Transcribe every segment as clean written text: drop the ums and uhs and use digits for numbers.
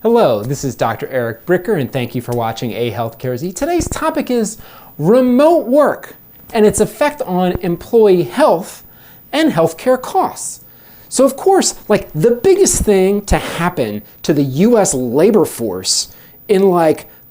Hello, this is Dr. Eric Bricker, and thank you for watching A Healthcare Z. Today's topic is remote work and its effect on employee health and healthcare costs. So of course, the biggest thing to happen to the US labor force in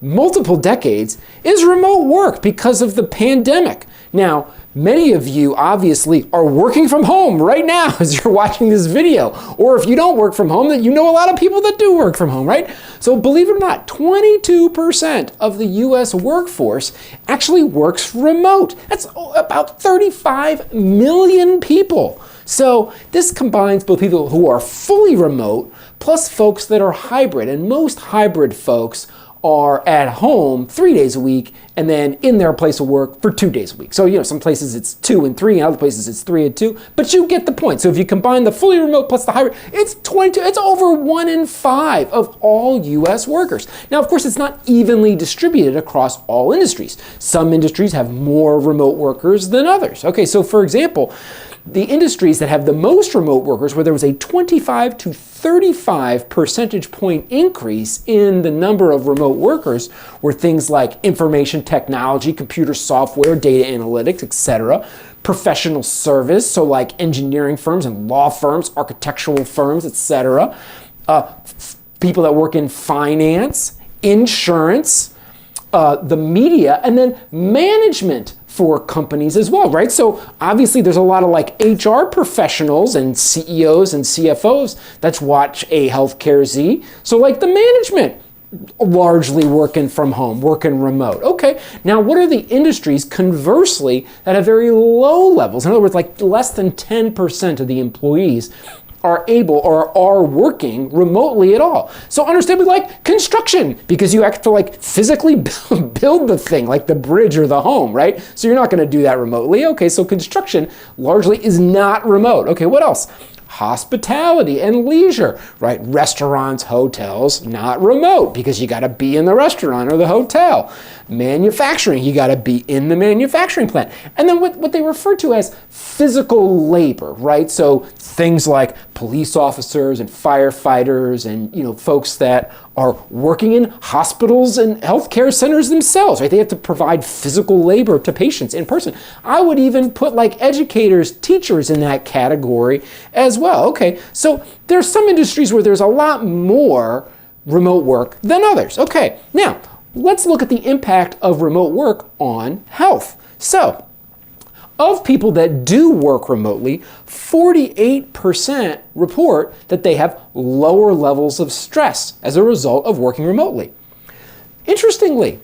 multiple decades is remote work because of the pandemic. Now, many of you obviously are working from home right now as you're watching this video. Or if you don't work from home, then you know a lot of people that do work from home, right? So believe it or not, 22% of the US workforce actually works remote. That's about 35 million people. So this combines both people who are fully remote plus folks that are hybrid. And most hybrid folks are at home 3 days a week and then in their place of work for 2 days a week. So, some places it's 2 and 3, and other places it's 3 and 2, but you get the point. So if you combine the fully remote plus the hybrid, it's 22, it's over 1 in 5 of all US workers. Now, of course, it's not evenly distributed across all industries. Some industries have more remote workers than others. Okay, so for example, the industries that have the most remote workers, where there was a 25 to 35 percentage point increase in the number of remote workers, were things like information technology, computer software, data analytics, etc., professional service, so like engineering firms and law firms, architectural firms, etc., people that work in finance, insurance, the media, and then management for companies as well, right? So obviously there's a lot of HR professionals and CEOs and CFOs that watch A Healthcare Z. So the management largely working from home, working remote. Okay, now what are the industries conversely that have very low levels? In other words, less than 10% of the employees are able or are working remotely at all. So understandably construction, because you have to physically build the thing, like the bridge or the home, right? So you're not gonna do that remotely. Okay, so construction largely is not remote. Okay, what else? Hospitality and leisure, right? Restaurants, hotels, not remote because you gotta be in the restaurant or the hotel. Manufacturing, you gotta be in the manufacturing plant. And then what they refer to as physical labor, right? So things like police officers and firefighters and folks that are working in hospitals and healthcare centers themselves, right? They have to provide physical labor to patients in person. I would even put educators, teachers in that category as well. Okay, so there's some industries where there's a lot more remote work than others. Okay, now let's look at the impact of remote work on health. So, of people that do work remotely, 48% report that they have lower levels of stress as a result of working remotely. Interestingly,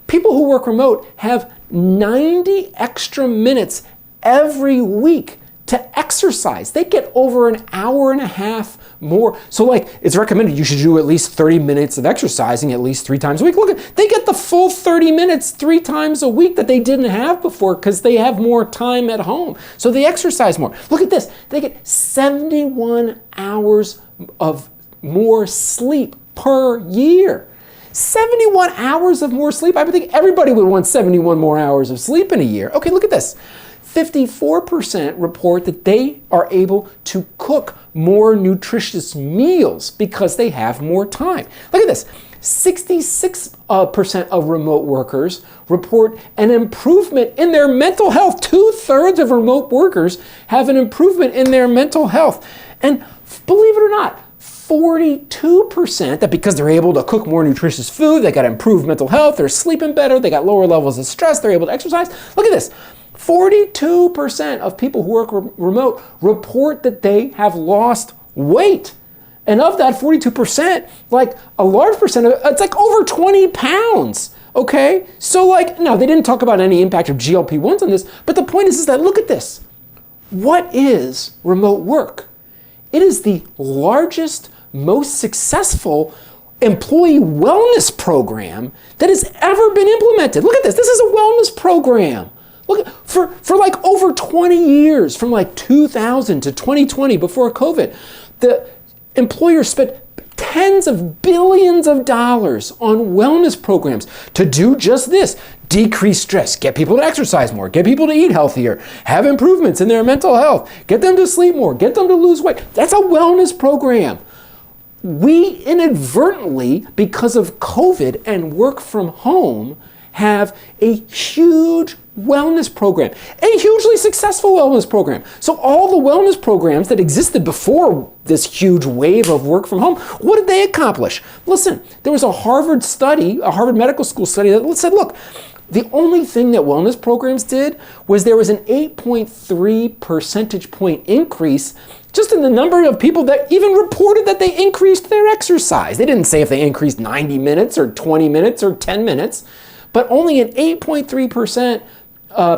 people who work remote have 90 extra minutes every week to exercise. They get over an hour and a half more. So it's recommended you should do at least 30 minutes of exercising at least 3 times a week. Look, they get the full 30 minutes 3 times a week that they didn't have before because they have more time at home. So they exercise more. Look at this. They get 71 hours of more sleep per year. 71 hours of more sleep. I would think everybody would want 71 more hours of sleep in a year. Okay, look at this. 54% report that they are able to cook more nutritious meals because they have more time. Look at this. 66% of remote workers report an improvement in their mental health. 2/3 of remote workers have an improvement in their mental health. And believe it or not, 42% that because they're able to cook more nutritious food, they got improved mental health, they're sleeping better, they got lower levels of stress, they're able to exercise. Look at this. 42% of people who work remote report that they have lost weight. And of that 42%, a large percent of it, it's over 20 pounds. Okay? So now they didn't talk about any impact of GLP-1s on this, but the point is that look at this. What is remote work? It is the largest, most successful employee wellness program that has ever been implemented. Look at this. This is a wellness program. Look, for over 20 years, from 2000 to 2020, before COVID, the employers spent tens of billions of dollars on wellness programs to do just this. Decrease stress, get people to exercise more, get people to eat healthier, have improvements in their mental health, get them to sleep more, get them to lose weight. That's a wellness program. we inadvertently, because of COVID and work from home, have a huge wellness program, a hugely successful wellness program. So all the wellness programs that existed before this huge wave of work from home, what did they accomplish? Listen, there was a Harvard study, a Harvard Medical School study that said, look, the only thing that wellness programs did was there was an 8.3 percentage point increase just in the number of people that even reported that they increased their exercise. They didn't say if they increased 90 minutes or 20 minutes or 10 minutes, but only an 8.3%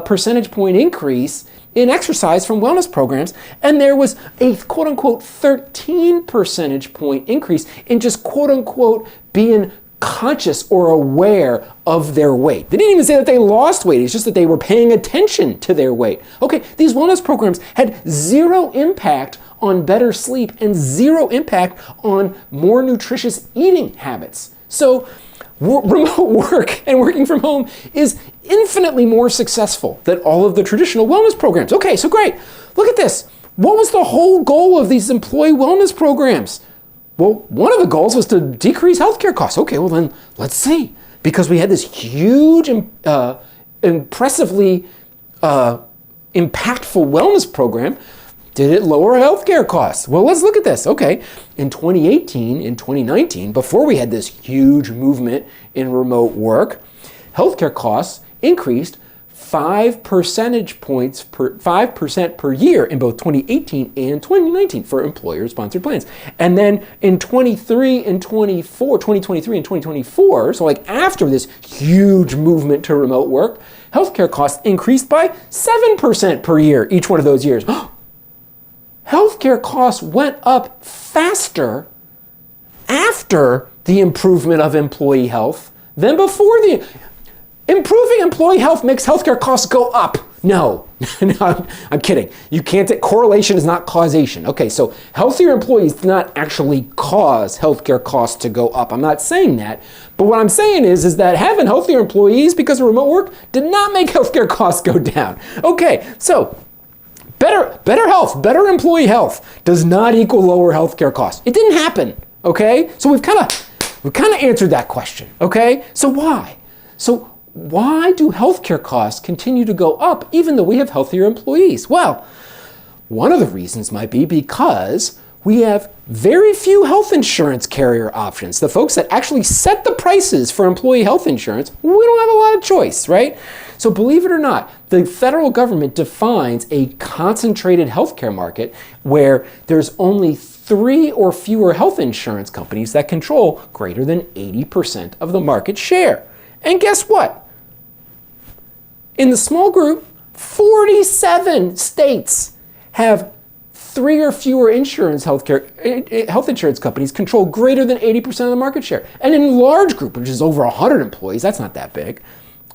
percentage point increase in exercise from wellness programs. And there was a quote unquote 13 percentage point increase in just quote unquote being conscious or aware of their weight. They didn't even say that they lost weight. It's just that they were paying attention to their weight. Okay, these wellness programs had zero impact on better sleep and zero impact on more nutritious eating habits. So remote work and working from home is infinitely more successful than all of the traditional wellness programs. Okay, so great. Look at this. What was the whole goal of these employee wellness programs? Well, one of the goals was to decrease healthcare costs. Okay, well then, let's see. Because we had this huge, impressively impactful wellness program, did it lower healthcare costs? Well, let's look at this. Okay, in 2018, in 2019, before we had this huge movement in remote work, healthcare costs increased 5% per year in both 2018 and 2019 for employer-sponsored plans. And then in 2023 and 2024, so like after this huge movement to remote work, healthcare costs increased by 7% per year each one of those years. Healthcare costs went up faster after the improvement of employee health than before the... Improving employee health makes healthcare costs go up. No, no, I'm kidding. You can't, correlation is not causation. Okay, so healthier employees do not actually cause healthcare costs to go up. I'm not saying that, but what I'm saying is that having healthier employees because of remote work did not make healthcare costs go down. Okay, so better health, better employee health does not equal lower healthcare costs. It didn't happen, okay? So we've kind of answered that question, okay? So why? So why do healthcare costs continue to go up even though we have healthier employees? Well, one of the reasons might be because we have very few health insurance carrier options. The folks that actually set the prices for employee health insurance, we don't have a lot of choice, right? So believe it or not, the federal government defines a concentrated healthcare market where there's only 3 or fewer health insurance companies that control greater than 80% of the market share. And guess what? In the small group, 47 states have 3 or fewer health insurance companies control greater than 80% of the market share. And in large group, which is over 100 employees, that's not that big,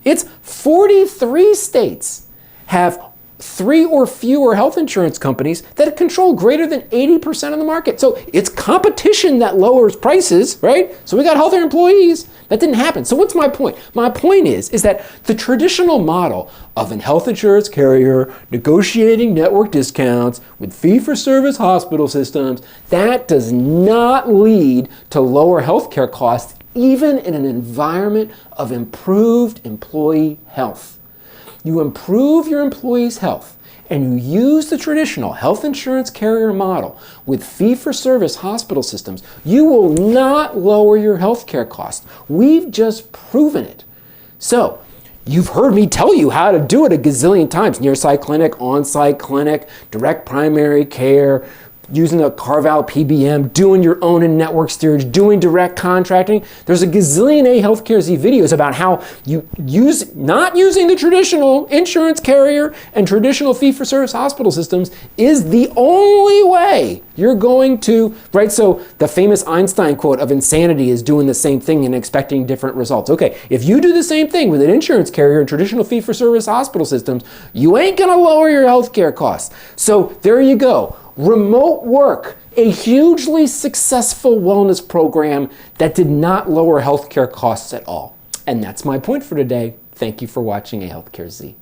it's 43 states have 3 or fewer health insurance companies that control greater than 80% of the market. So it's competition that lowers prices, right? So we got healthier employees. That didn't happen. So what's my point? My point is that the traditional model of an health insurance carrier negotiating network discounts with fee-for-service hospital systems, that does not lead to lower healthcare costs even in an environment of improved employee health. You improve your employees' health and you use the traditional health insurance carrier model with fee-for-service hospital systems, you will not lower your healthcare costs. We've just proven it. So, you've heard me tell you how to do it a gazillion times. Near-site clinic, on-site clinic, direct primary care, using a carve-out PBM, doing your own in-network steerage, doing direct contracting. There's a gazillion healthcare Z videos about how you not using the traditional insurance carrier and traditional fee-for-service hospital systems is the only way you're going to, right? So the famous Einstein quote of insanity is doing the same thing and expecting different results. Okay, if you do the same thing with an insurance carrier and traditional fee-for-service hospital systems, you ain't gonna lower your healthcare costs. So there you go. Remote work, a hugely successful wellness program that did not lower healthcare costs at all. And that's my point for today. Thank you for watching A Healthcare Z.